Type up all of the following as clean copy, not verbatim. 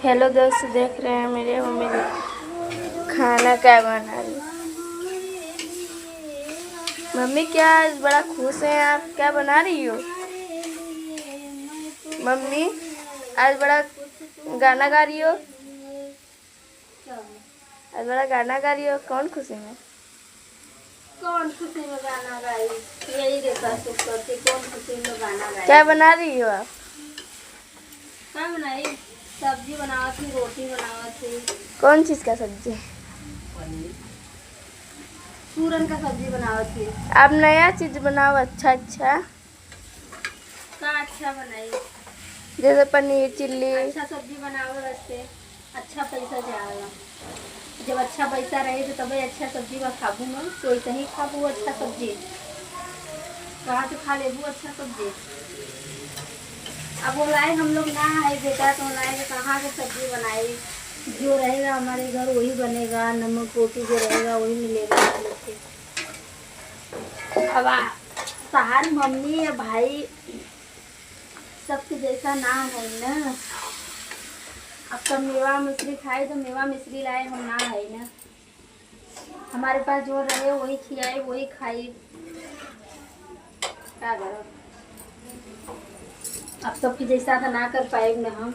Hello दोस्त, देख रहे हैं मेरे मम्मी खाना क्या बना रही। मम्मी क्या आज बड़ा खुश हैं आप, क्या बना रही हो? मम्मी आज बड़ा गाना गा रही हो, आज बड़ा गाना गा रही हो, कौन खुशी में? कौन खुशी में गाना गाई? यही देखा सुख करती कौन खुशी में गाना गाई? क्या बना रही हो आप? क्या बनाई? सब्जी बनावा थी, रोटी बनावा थी। कौन चीज़ का सब्जी? सूरन का सब्जी बनावा थी। आप नया चीज़ बनाओ, अच्छा अच्छा। का अच्छा बनाई? जैसे पनीर चिल्ली। अच्छा सब्जी बनावे वैसे अच्छा पैसा जाएगा। जब अच्छा पैसा रहे तो तभी अच्छा सब्जी में खाबू मैं तो वैसे ही खाबू अच्छा सब्जी। कहाँ तो खा लेबू अच्छा सब्जी। अब वो लाए हम लोग ना है बेटा तो लाए तो कहाँ से सब्जी बनाई? जो रहेगा हमारे घर वही बनेगा, नमक रोटी जो रहेगा वही मिलेगा हम लोग के। अब सहार मम्मी या भाई सबके जैसा ना है ना। अब सब मेवा मिश्री खाए तो मेवा मिश्री लाए हम ना है ना। हमारे पास जो रहे वही खिलाए वही खाई। क्या करो, अब सबके जैसा तो ना कर पाएंगे ना हम।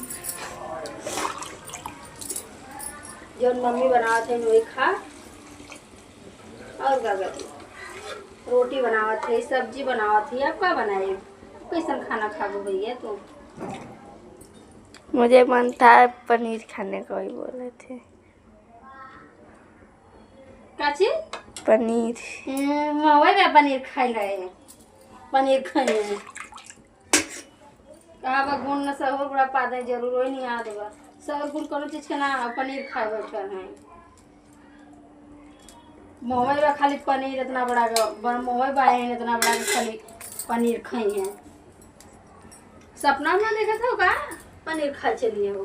जो मम्मी बनाते हैं वही खा। और क्या करें? रोटी बनावत थी, सब्जी बनावत थी, अब क्या बनाए? कैसन खाना खाबो भैया तुम? मुझे मन था पनीर खाने को, ही बोले थे। काची? पनीर। मवे में पनीर खाई रहे हैं। पनीर खाए हैं। कहा बा गुण न सब बड़ा पादे जरूर होई नहीं याद बा। सब गुण कोनो चीज के ना पनीर खाए बैठल हैं। मोबाइल में खाली पनीर इतना बड़ा मोबाइल बाए हैं इतना बड़ा खाली पनीर खाई हैं। सपना में देखा था का पनीर खा चलिए हो।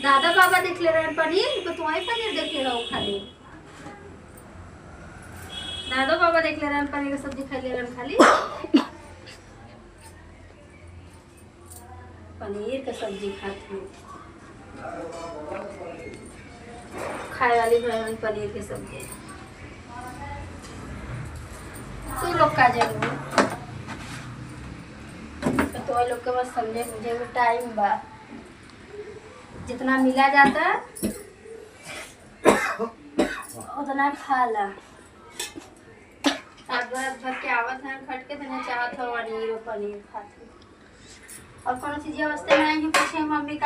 दादा बाबा देख ले रहे हैं पनीर तो तुम्हारी पनीर देख ले रहा हो खाली। दादा बाबा देख ले रहे हैं पनीर की सब्जी खा ले रहे हैं खाली। पनीर की सब्जी खाती हूँ खाए वाली बहन पनीर की सब्जी। तू लोग का जरूर तो लोग के बस समझे मुझे भी टाइम बा। जितना मिला जाता उतना खा ला। आज भर के आवत है खट के देना चाहत हो पनीर पनीर खाती। और कौन चीज़ वास्ते नहीं है पूछे मम्मी का।